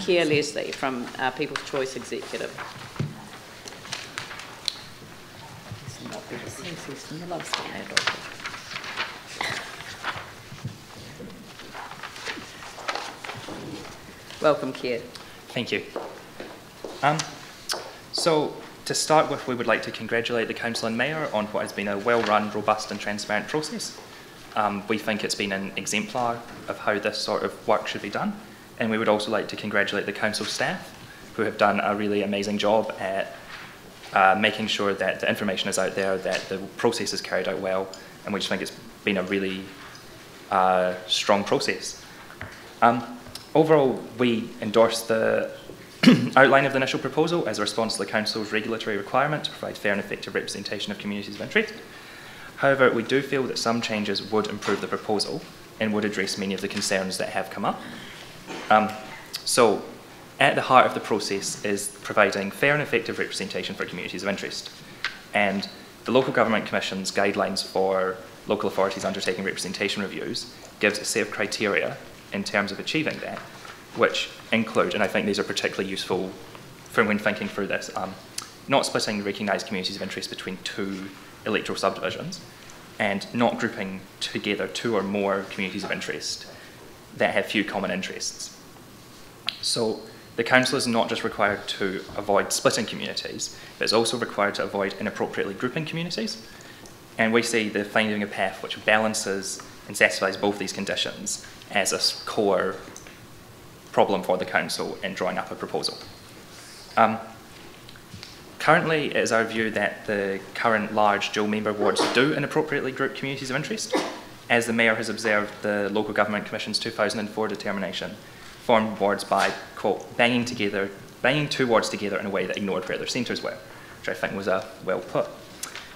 Keir Leslie from People's Choice Executive. Welcome, Keir. Thank you. So, to start with, we would like to congratulate the Council and Mayor on what has been a well-run, robust and transparent process. We think it's been an exemplar of how this sort of work should be done, and we would also like to congratulate the Council staff, who have done a really amazing job at making sure that the information is out there, that the process is carried out well, and we just think it's been a really strong process. Overall, we endorse the outline of the initial proposal as a response to the Council's regulatory requirement to provide fair and effective representation of communities of interest. However, we do feel that some changes would improve the proposal and would address many of the concerns that have come up. So, at the heart of the process is providing fair and effective representation for communities of interest. And the Local Government Commission's guidelines for local authorities undertaking representation reviews gives a set of criteria in terms of achieving that, which include, and I think these are particularly useful for when thinking through this, not splitting recognised communities of interest between two electoral subdivisions, and not grouping together two or more communities of interest that have few common interests. So the Council is not just required to avoid splitting communities, but it's also required to avoid inappropriately grouping communities. And we see the finding a path which balances and satisfies both these conditions as a core problem for the Council in drawing up a proposal. Currently, it is our view that the current large dual member wards do inappropriately group communities of interest. As the Mayor has observed, the Local Government Commission's 2004 determination formed wards by, quote, banging two wards together in a way that ignored where their centres were, which I think was well put.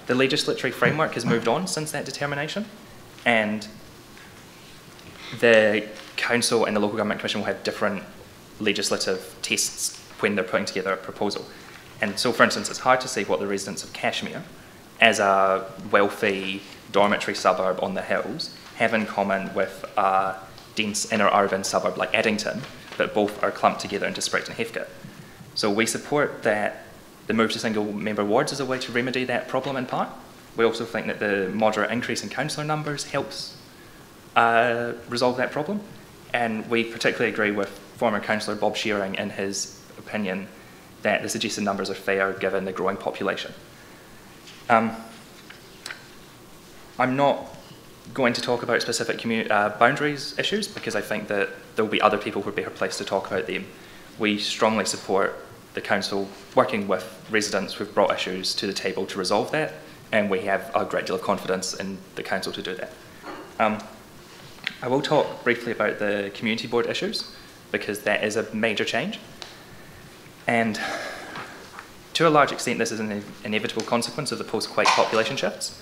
The legislatory framework has moved on since that determination, and the Council and the Local Government Commission will have different legislative tests when they're putting together a proposal. And so, for instance, it's hard to see what the residents of Cashmere, as a wealthy dormitory suburb on the hills, have in common with a dense inner urban suburb like Addington, but both are clumped together into Sprigton and Heathcote. So we support that the move to single-member wards is a way to remedy that problem in part. We also think that the moderate increase in councillor numbers helps resolve that problem. And we particularly agree with former councillor Bob Shearing in his opinion that the suggested numbers are fair given the growing population. I'm not going to talk about specific boundaries issues because I think that there will be other people who are better placed to talk about them. We strongly support the Council working with residents who've brought issues to the table to resolve that, and we have a great deal of confidence in the Council to do that. I will talk briefly about the community board issues because that is a major change. And to a large extent, this is an inevitable consequence of the post-quake population shifts.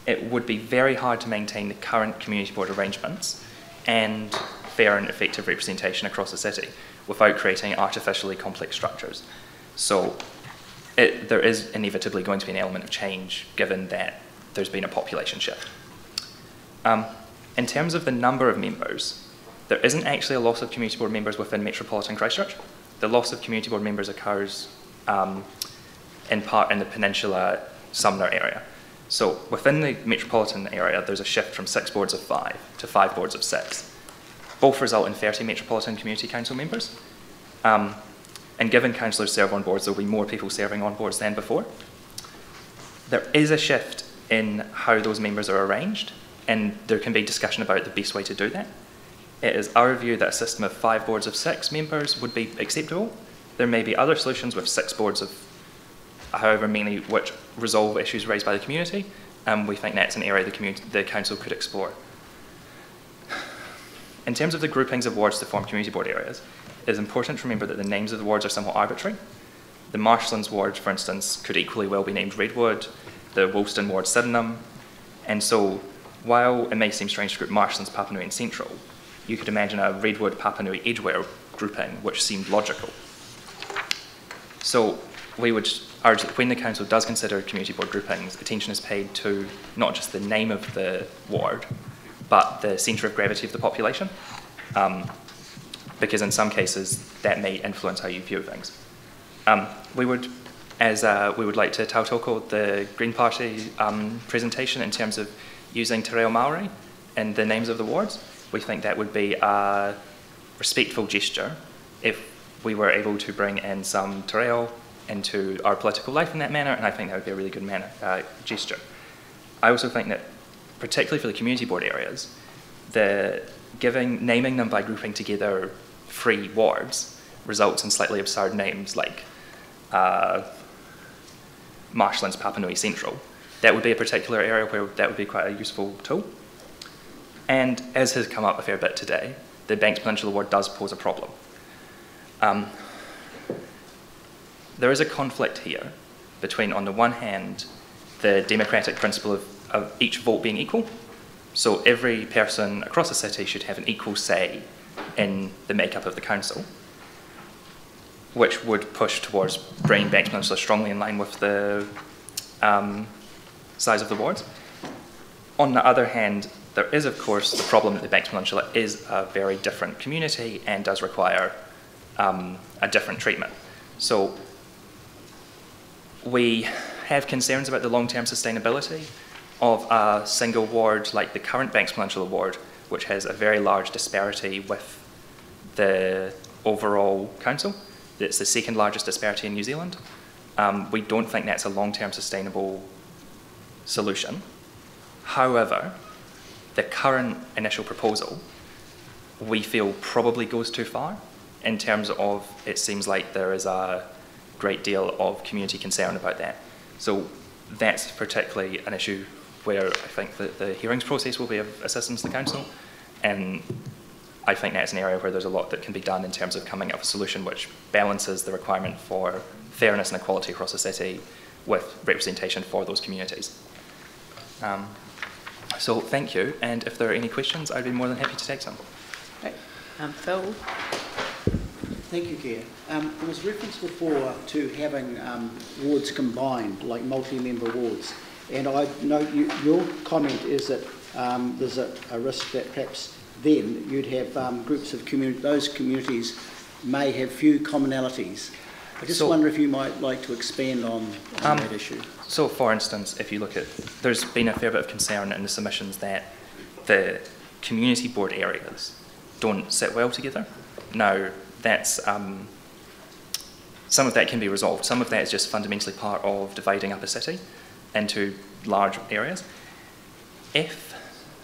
It would be very hard to maintain the current community board arrangements and fair and effective representation across the city without creating artificially complex structures. So there is inevitably going to be an element of change given that there's been a population shift. In terms of the number of members, there isn't actually a loss of community board members within metropolitan Christchurch. The loss of community board members occurs in part in the Peninsula Sumner area. So within the metropolitan area, there's a shift from 6 boards of 5 to 5 boards of 6. Both result in 30 metropolitan community council members. And given councillors serve on boards, there'll be more people serving on boards than before. There is a shift in how those members are arranged, and there can be discussion about the best way to do that. It is our view that a system of 5 boards of 6 members would be acceptable. There may be other solutions with 6 boards of however many which resolve issues raised by the community, and we think that's an area the Council could explore. In terms of the groupings of wards to form community board areas, it is important to remember that the names of the wards are somewhat arbitrary. The Marshlands ward, for instance, could equally well be named Redwood, the Woolston ward Sydenham, and so while it may seem strange to group Marshlands, Papanui and Central, you could imagine a Redwood, Papanui, Edgware grouping which seemed logical. So we would urge that when the Council does consider community board groupings, attention is paid to not just the name of the ward, but the centre of gravity of the population. because in some cases that may influence how you view things. We would like to tautoko the Green Party presentation in terms of using te reo Māori in the names of the wards. We think that would be a respectful gesture if we were able to bring in some te reo into our political life in that manner, and I think that would be a really good gesture. I also think that, particularly for the community board areas, naming them by grouping together 3 wards results in slightly absurd names like Marshlands Papanui Central. That would be a particular area where that would be quite a useful tool. And as has come up a fair bit today, the Banks Peninsula ward does pose a problem. There is a conflict here between, on the one hand, the democratic principle of each vote being equal. So every person across the city should have an equal say in the makeup of the council, which would push towards bringing Banks Peninsula strongly in line with the size of the wards. On the other hand, there is, of course, the problem that the Banks Peninsula is a very different community and does require a different treatment. So we have concerns about the long-term sustainability of a single ward like the current Banks Peninsula ward, which has a very large disparity with the overall council. It's the second largest disparity in New Zealand. We don't think that's a long-term sustainable solution. However, the current initial proposal, we feel probably goes too far in terms of, it seems like there is a great deal of community concern about that. So that's particularly an issue where I think that the hearings process will be of assistance to the council, and I think that's an area where there's a lot that can be done in terms of coming up with a solution which balances the requirement for fairness and equality across the city with representation for those communities. So thank you, and if there are any questions, I'd be more than happy to take some. Great. Phil? Thank you, Keir. There was reference before to having wards combined, like multi-member wards, and I know your comment is that there's a risk that perhaps then you'd have groups of those communities may have few commonalities. I just wonder if you might like to expand on that issue. So, for instance, if you look at, there's been a fair bit of concern in the submissions that the community board areas don't sit well together. Now, that's some of that can be resolved. Some of that is just fundamentally part of dividing up a city into large areas. If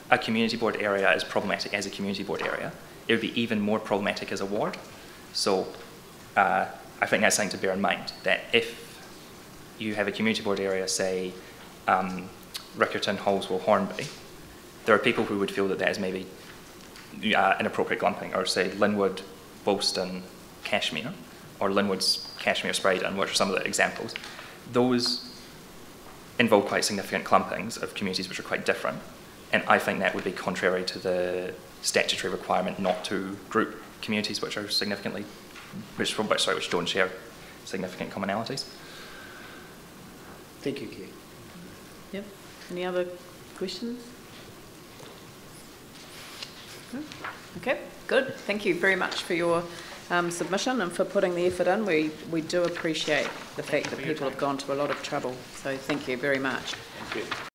a community board area is problematic as a community board area, it would be even more problematic as a ward. So I think that's something to bear in mind, that if you have a community board area, say Riccarton, Holswell, Hornby, there are people who would feel that that is maybe inappropriate clumping, or say Linwood, Woolston, Cashmere, or Linwood's Cashmere, Spraydon, which are some of the examples. Those involve quite significant clumpings of communities which are quite different, and I think that would be contrary to the statutory requirement not to group communities which are which don't share significant commonalities. Thank you, Keir. Yep. Any other questions? No? Okay, good. Thank you very much for your submission and for putting the effort in. We do appreciate the fact that people have gone to a lot of trouble. So thank you very much. Thank you.